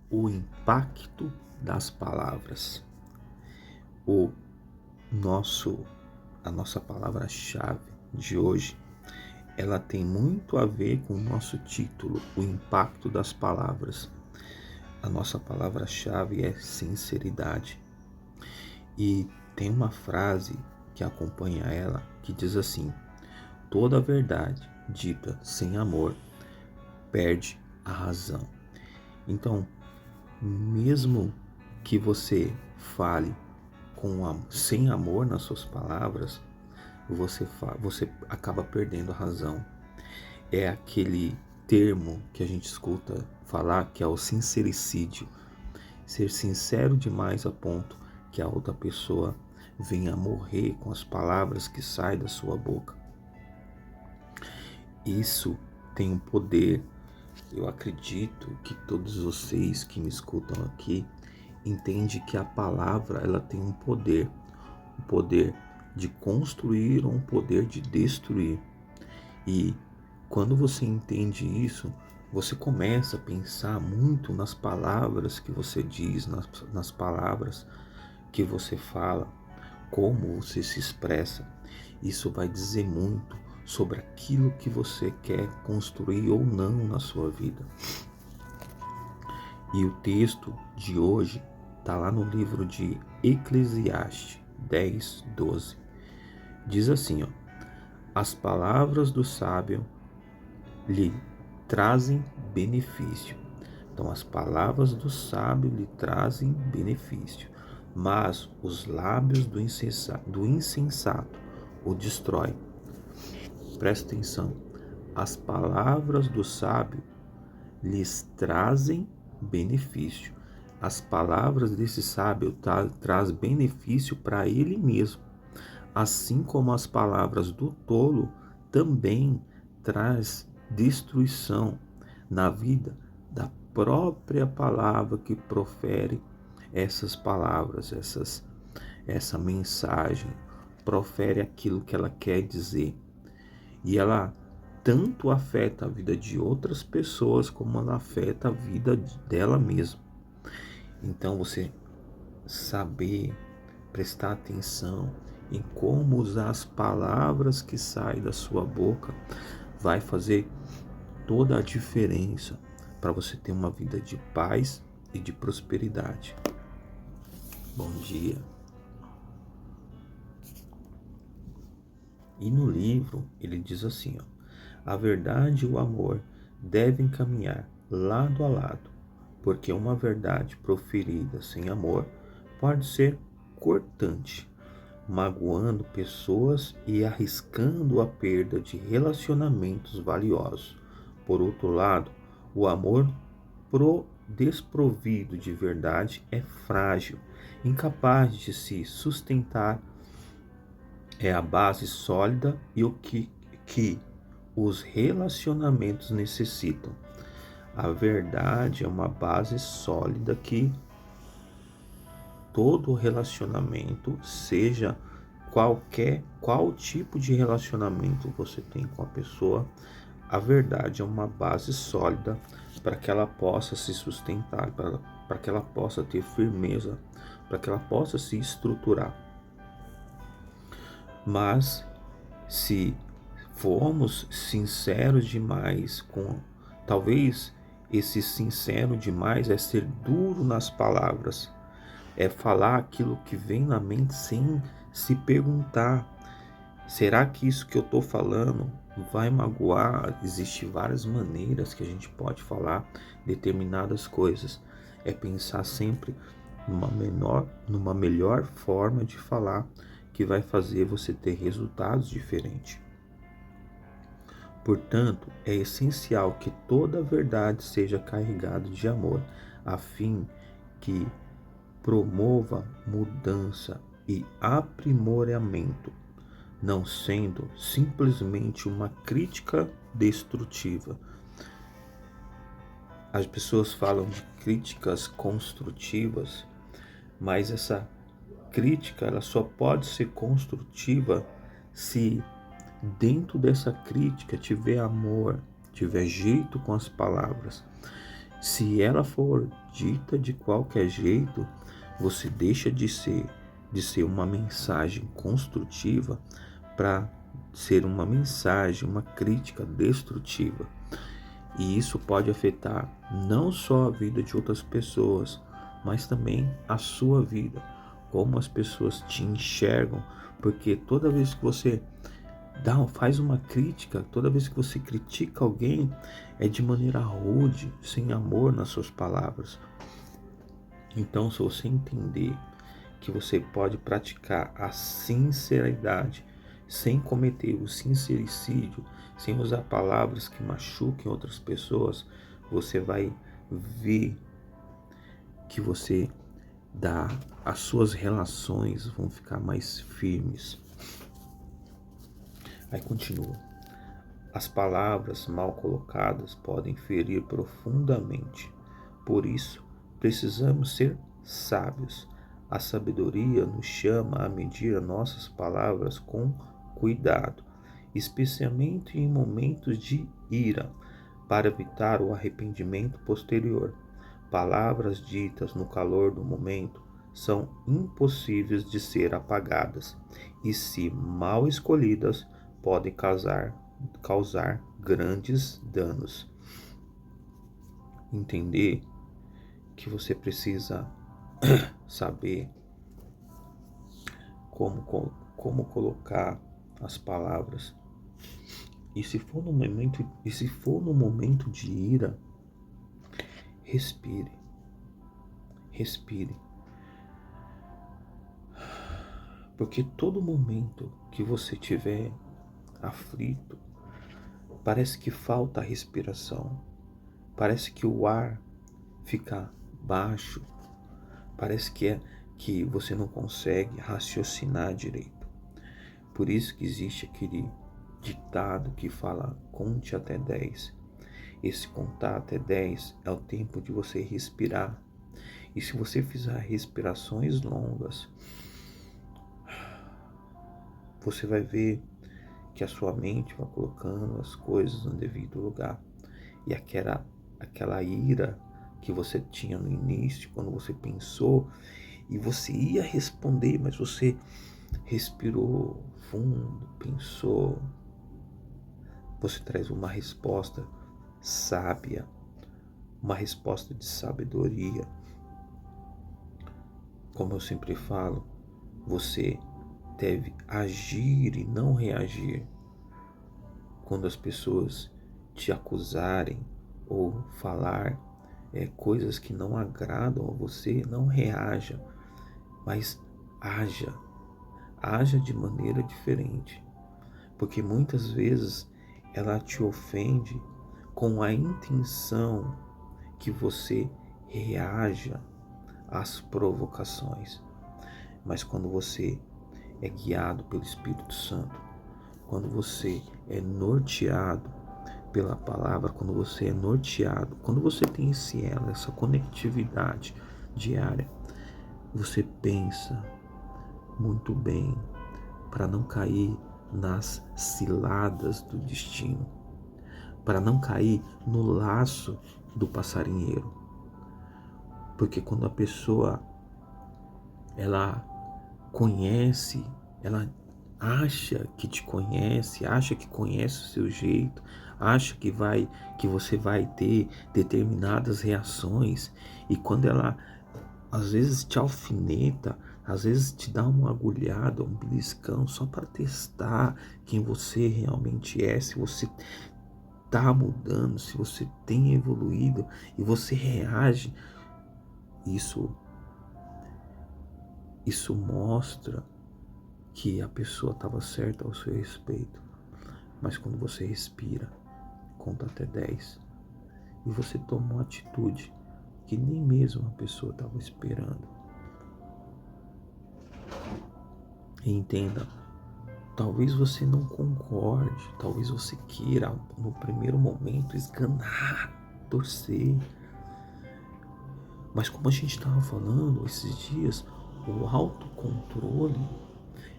o impacto das palavras. O nosso, a nossa palavra-chave de hoje, ela tem muito a ver com o nosso título, o impacto das palavras. A nossa palavra-chave é sinceridade. E tem uma frase que acompanha ela que diz assim: toda verdade dita sem amor perde a razão. Então, mesmo que você fale sem amor nas suas palavras, você acaba perdendo a razão. É aquele termo que a gente escuta falar que é o sincericídio. Ser sincero demais a ponto que a outra pessoa venha a morrer com as palavras que saem da sua boca. Isso tem um poder. Eu acredito que todos vocês que me escutam aqui entendem que a palavra ela tem um poder de construir ou um poder de destruir. E quando você entende isso, você começa a pensar muito nas palavras que você diz, nas palavras que você fala, como você se expressa. Isso vai dizer muito sobre aquilo que você quer construir ou não na sua vida. E o texto de hoje está lá no livro de Eclesiastes 10:12. Diz assim, ó: as palavras do sábio lhe trazem benefício. Então, as palavras do sábio lhe trazem benefício, mas os lábios do insensato o destrói. Presta atenção. As palavras do sábio lhes trazem benefício. As palavras desse sábio traz benefício para ele mesmo, assim como as palavras do tolo também traz destruição na vida da própria palavra que profere essas palavras, essa mensagem, profere aquilo que ela quer dizer. E ela tanto afeta a vida de outras pessoas como ela afeta a vida dela mesma. Então você saber, prestar atenção em como usar as palavras que saem da sua boca vai fazer toda a diferença para você ter uma vida de paz e de prosperidade. Bom dia. E no livro ele diz assim, ó: a verdade e o amor devem caminhar lado a lado, porque uma verdade proferida sem amor pode ser cortante, magoando pessoas e arriscando a perda de relacionamentos valiosos. Por outro lado, o amor desprovido de verdade é frágil, incapaz de se sustentar. É a base sólida e o que os relacionamentos necessitam. A verdade é uma base sólida que todo relacionamento, seja qual tipo de relacionamento você tem com a pessoa, a verdade é uma base sólida para que ela possa se sustentar, para que ela possa ter firmeza, para que ela possa se estruturar. Mas se formos sinceros demais talvez esse sincero demais é ser duro nas palavras, é falar aquilo que vem na mente sem se perguntar: será que isso que eu estou falando vai magoar? Existem várias maneiras que a gente pode falar determinadas coisas. É pensar sempre numa melhor forma de falar que vai fazer você ter resultados diferentes. Portanto, é essencial que toda a verdade seja carregada de amor, a fim que promova mudança e aprimoramento, não sendo simplesmente uma crítica destrutiva. As pessoas falam de críticas construtivas, mas essa crítica ela só pode ser construtiva se dentro dessa crítica tiver amor, tiver jeito com as palavras. Se ela for dita de qualquer jeito, você deixa de ser uma mensagem construtiva para ser uma mensagem, uma crítica destrutiva. E isso pode afetar não só a vida de outras pessoas, mas também a sua vida, como as pessoas te enxergam, porque toda vez que você faz uma crítica, toda vez que você critica alguém, é de maneira rude, sem amor nas suas palavras. Então, se você entender que você pode praticar a sinceridade, sem cometer o sincericídio, sem usar palavras que machuquem outras pessoas, você vai ver que as suas relações vão ficar mais firmes. Aí continua. As palavras mal colocadas podem ferir profundamente. Por isso, precisamos ser sábios. A sabedoria nos chama a medir as nossas palavras com cuidado, especialmente em momentos de ira, para evitar o arrependimento posterior. Palavras ditas no calor do momento são impossíveis de ser apagadas e, se mal escolhidas, podem causar grandes danos. Entender que você precisa saber como colocar as palavras. E se for no momento de ira, respire. Respire. Porque todo momento que você tiver aflito, parece que falta a respiração. Parece que o ar fica baixo. Parece que você não consegue raciocinar direito. Por isso que existe aquele ditado que fala: conte até 10. Esse contar até 10 é o tempo de você respirar. E se você fizer respirações longas, você vai ver que a sua mente vai colocando as coisas no devido lugar. E aquela ira que você tinha no início, quando você pensou, e você ia responder, mas você respirou fundo, pensou, você traz uma resposta sábia, uma resposta de sabedoria. Como eu sempre falo, você deve agir e não reagir. Quando as pessoas te acusarem ou falar coisas que não agradam a você, não reaja, mas haja. Haja de maneira diferente, porque muitas vezes ela te ofende com a intenção que você reaja às provocações. Mas quando você é guiado pelo Espírito Santo, quando você é norteado pela palavra, quando você é norteado, quando você tem esse elo, essa conectividade diária, você pensa muito bem para não cair nas ciladas do destino, para não cair no laço do passarinheiro. Porque quando a pessoa ela conhece, ela acha que te conhece, acha que conhece o seu jeito, acha que você vai ter determinadas reações, e quando ela às vezes te alfineta, às vezes te dá uma agulhada, um beliscão, só para testar quem você realmente é, se você está mudando, se você tem evoluído, e você reage, isso mostra que a pessoa estava certa ao seu respeito. Mas quando você respira, conta até 10, e você toma uma atitude que nem mesmo a pessoa estava esperando. E entenda, talvez você não concorde, talvez você queira no primeiro momento esganar, torcer. Mas como a gente estava falando esses dias, o autocontrole,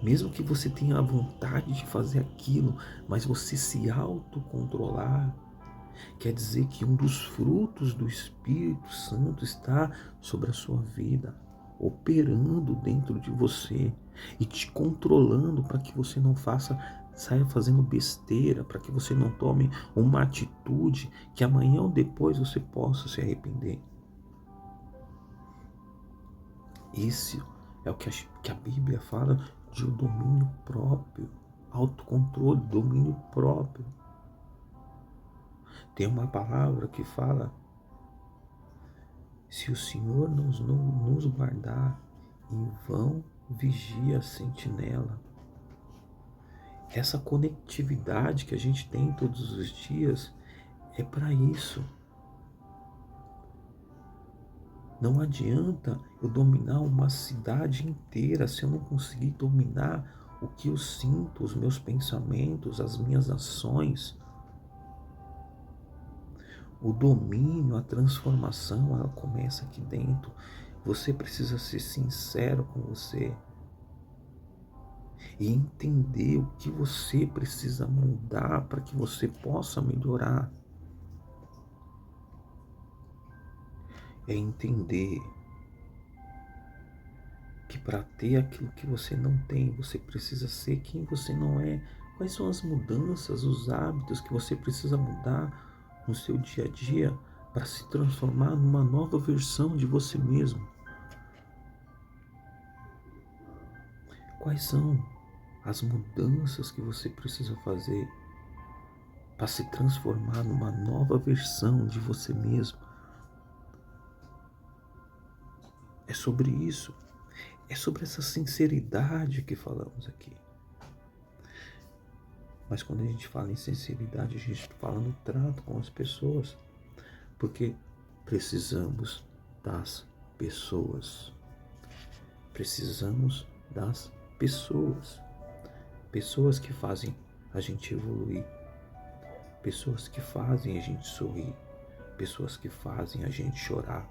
mesmo que você tenha a vontade de fazer aquilo, mas você se autocontrolar, Quer dizer que um dos frutos do Espírito Santo está sobre a sua vida, operando dentro de você e te controlando para que você não saia fazendo besteira, para que você não tome uma atitude que amanhã ou depois você possa se arrepender. Esse é o que a Bíblia fala de um domínio próprio, autocontrole, domínio próprio. Tem uma palavra que fala: se o Senhor não nos guardar, em vão vigia a sentinela. Essa conectividade que a gente tem todos os dias é para isso. Não adianta eu dominar uma cidade inteira se eu não conseguir dominar o que eu sinto, os meus pensamentos, as minhas ações. O domínio, a transformação, ela começa aqui dentro. Você precisa ser sincero com você e entender o que você precisa mudar para que você possa melhorar. É entender que para ter aquilo que você não tem, você precisa ser quem você não é. Quais são as mudanças, os hábitos que você precisa mudar no seu dia a dia para se transformar numa nova versão de você mesmo? Quais são as mudanças que você precisa fazer para se transformar numa nova versão de você mesmo? É sobre isso. É sobre essa sinceridade que falamos aqui. Mas quando a gente fala em sinceridade, a gente fala no trato com as pessoas. Porque precisamos das pessoas. Precisamos das pessoas. Pessoas que fazem a gente evoluir. Pessoas que fazem a gente sorrir. Pessoas que fazem a gente chorar.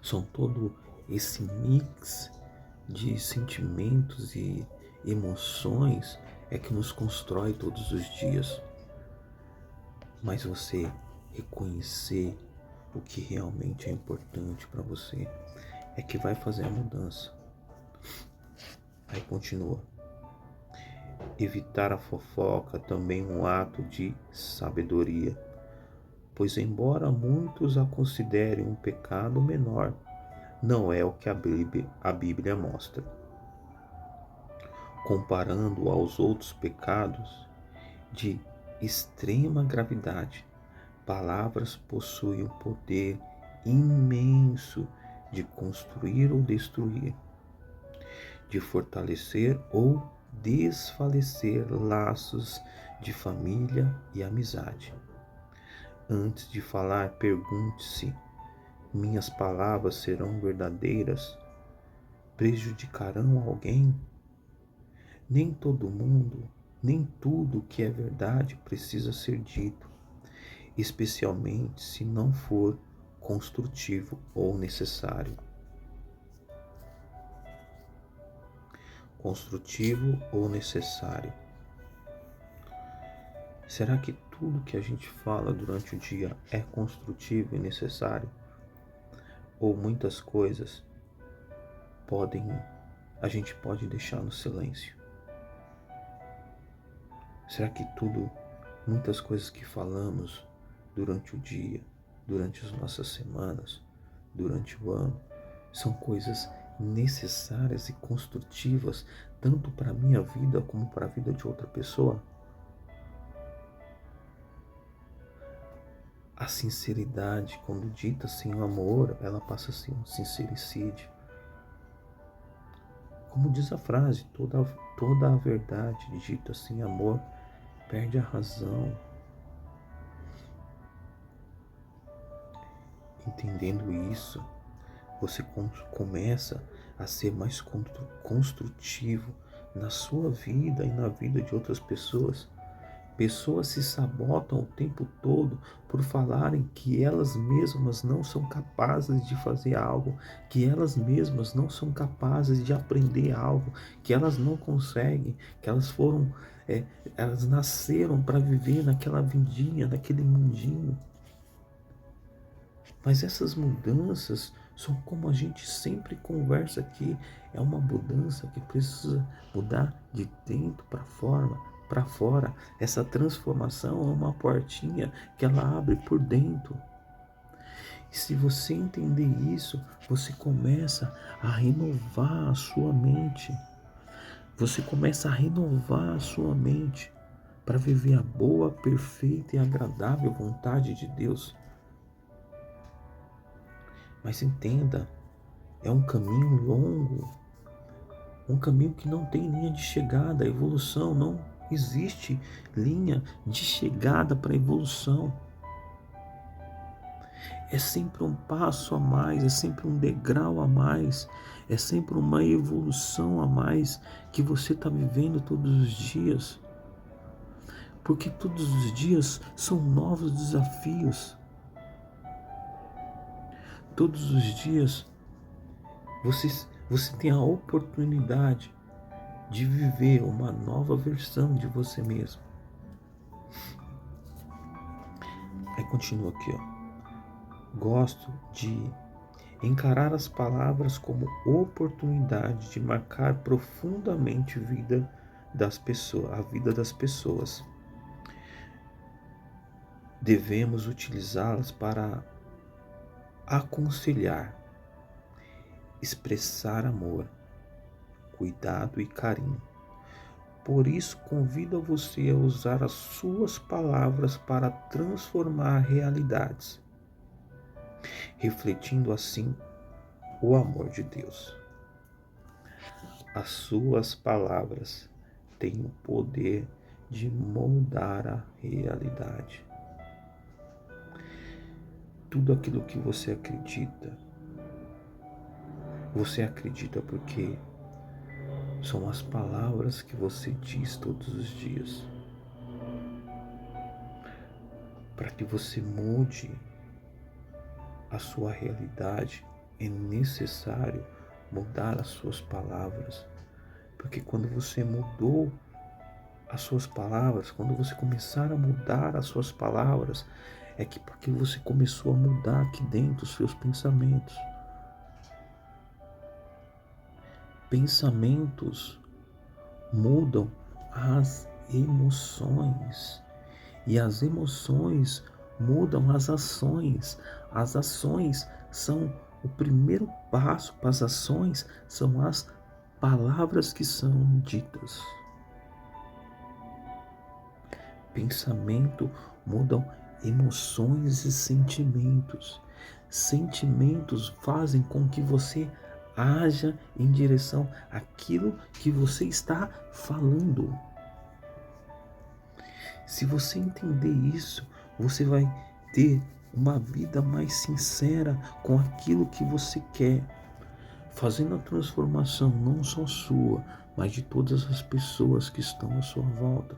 São todo esse mix de sentimentos e emoções é que nos constrói todos os dias. Mas você reconhecer o que realmente é importante para você é que vai fazer a mudança. Aí continua. Evitar a fofoca também um ato de sabedoria, pois embora muitos a considerem um pecado menor, não é o que a Bíblia mostra. Comparando aos outros pecados de extrema gravidade, palavras possuem um poder imenso de construir ou destruir, de fortalecer ou desfalecer laços de família e amizade. Antes de falar, pergunte-se: minhas palavras serão verdadeiras? Prejudicarão alguém? Nem todo mundo, nem tudo que é verdade precisa ser dito, especialmente se não for construtivo ou necessário. Construtivo ou necessário. Será que tudo que a gente fala durante o dia é construtivo e necessário? Ou muitas coisas a gente pode deixar no silêncio? Será que muitas coisas que falamos durante o dia, durante as nossas semanas, durante o ano, são coisas necessárias e construtivas tanto para a minha vida como para a vida de outra pessoa? A sinceridade, quando dita sem amor, ela passa a ser um sincericídio. Como diz a frase, toda a verdade dita sem amor perde a razão. Entendendo isso, você começa a ser mais construtivo na sua vida e na vida de outras pessoas. Pessoas se sabotam o tempo todo por falarem que elas mesmas não são capazes de fazer algo, que elas mesmas não são capazes de aprender algo, que elas não conseguem, que elas foram é, elas nasceram para viver naquela vidinha, naquele mundinho. Mas essas mudanças são como a gente sempre conversa aqui, é uma mudança que precisa mudar de dentro para fora. Essa transformação é uma portinha que ela abre por dentro. E se você entender isso, você começa a renovar a sua mente. Você começa a renovar a sua mente para viver a boa, perfeita e agradável vontade de Deus. Mas entenda, é um caminho longo, um caminho que não tem linha de chegada. A evolução não existe linha de chegada para a evolução. É sempre um passo a mais, é sempre um degrau a mais, é sempre uma evolução a mais que você está vivendo todos os dias. Porque todos os dias são novos desafios. Todos os dias você tem a oportunidade de viver uma nova versão de você mesmo. Aí continua aqui, ó. Gosto de encarar as palavras como oportunidade de marcar profundamente a vida das pessoas. Devemos utilizá-las para aconselhar, expressar amor, cuidado e carinho. Por isso, convido você a usar as suas palavras para transformar realidades, refletindo assim o amor de Deus. As suas palavras têm o poder de moldar a realidade. Tudo aquilo que você acredita porque são as palavras que você diz todos os dias. Para que você mude a sua realidade, é necessário mudar as suas palavras. Porque quando você mudou as suas palavras, quando você começar a mudar as suas palavras, é que porque você começou a mudar aqui dentro os seus pensamentos. Pensamentos mudam as emoções e as emoções mudam as ações. As ações são o primeiro passo para as ações, são as palavras que são ditas. Pensamento mudam emoções e sentimentos. Sentimentos fazem com que você haja em direção àquilo que você está falando. Se você entender isso, você vai ter uma vida mais sincera com aquilo que você quer, fazendo a transformação não só sua, mas de todas as pessoas que estão à sua volta.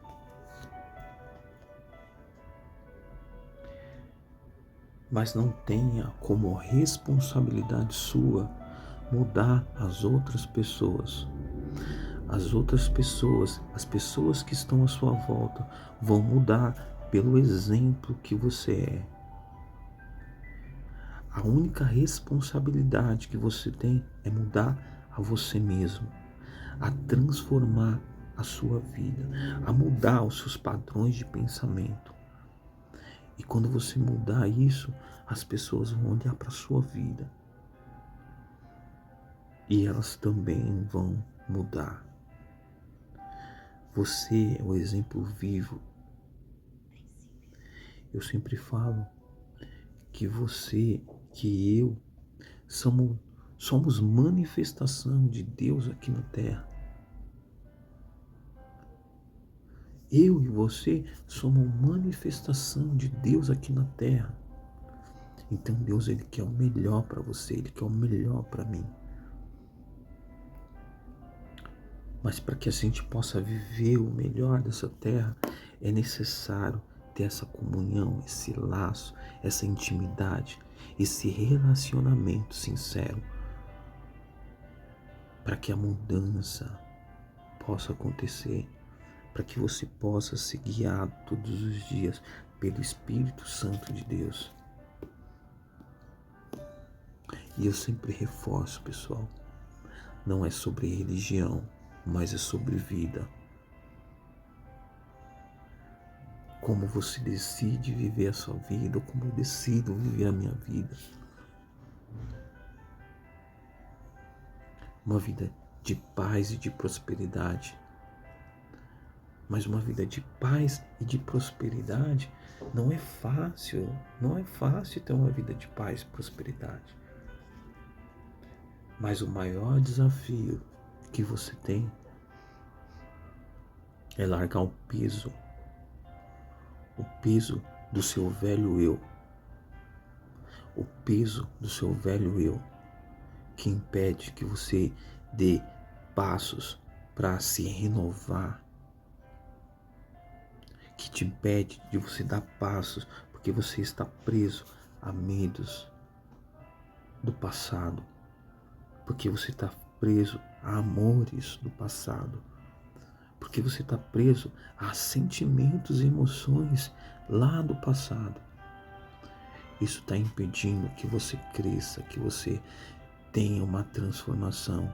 Mas não tenha como responsabilidade sua mudar as outras pessoas. As outras pessoas, as pessoas que estão à sua volta, vão mudar pelo exemplo que você é. A única responsabilidade que você tem é mudar a você mesmo, a transformar a sua vida, a mudar os seus padrões de pensamento. E quando você mudar isso, as pessoas vão olhar para a sua vida e elas também vão mudar. Você é o exemplo vivo. Eu sempre falo que você, que eu, somos manifestação de Deus aqui na Terra. Eu e você somos manifestação de Deus aqui na Terra. Então Deus, Ele quer o melhor para você, Ele quer o melhor para mim. Mas para que a gente possa viver o melhor dessa terra, é necessário ter essa comunhão, esse laço, essa intimidade, esse relacionamento sincero, para que a mudança possa acontecer, para que você possa ser guiado todos os dias pelo Espírito Santo de Deus. E eu sempre reforço, pessoal, não é sobre religião, mas é sobre vida. Como você decide viver a sua vida, ou como eu decido viver a minha vida. Uma vida de paz e de prosperidade. Mas uma vida de paz e de prosperidade não é fácil. Não é fácil ter uma vida de paz e prosperidade. Mas o maior desafio que você tem é largar o peso do seu velho eu, o peso do seu velho eu, que impede que você dê passos para se renovar, que te impede de você dar passos porque você está preso a medos do passado, porque você está preso a amores do passado, porque você está preso a sentimentos e emoções lá do passado. Isso está impedindo que você cresça, que você tenha uma transformação.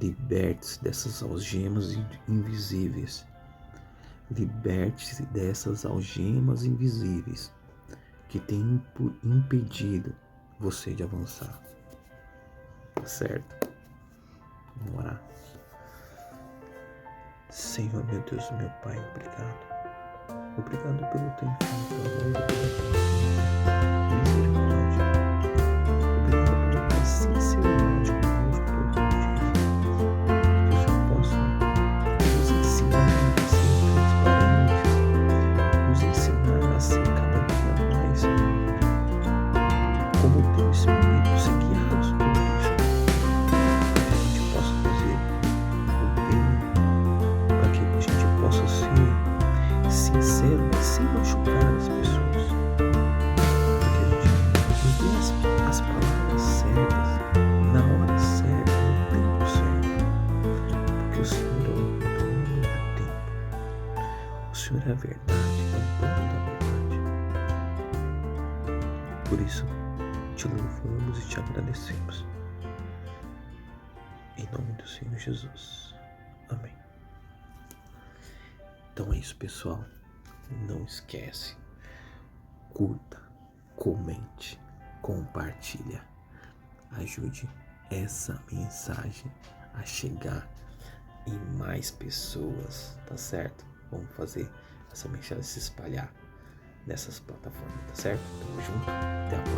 Liberte-se dessas algemas invisíveis. Liberte-se dessas algemas invisíveis que têm impedido você de avançar. Tá certo? Vamos orar. Senhor, meu Deus, meu Pai, obrigado. Obrigado pelo teu infinito amor, pela tua misericórdia. Obrigado pela tua sinceridade conosco todos os dias. Que o Senhor possa nos ensinar a ser transparentes, nos ensinar a ser cada dia mais como o teu Espírito, ser guiados por isso. Que a gente possa fazer o bem, para que a gente possa ser sincero, mas sem machucar as pessoas. Porque a gente nos dê as palavras certas, na hora certa, no tempo certo. Porque o Senhor é o dono do tempo. O Senhor é a verdade, é o dono da verdade. Por isso, te louvamos e te agradecemos. Em nome do Senhor Jesus. Amém. Então é isso, pessoal. Não esquece. Curta, comente, compartilha. Ajude essa mensagem a chegar em mais pessoas, tá certo? Vamos fazer essa mensagem se espalhar nessas plataformas, tá certo? Tamo junto. Até a próxima.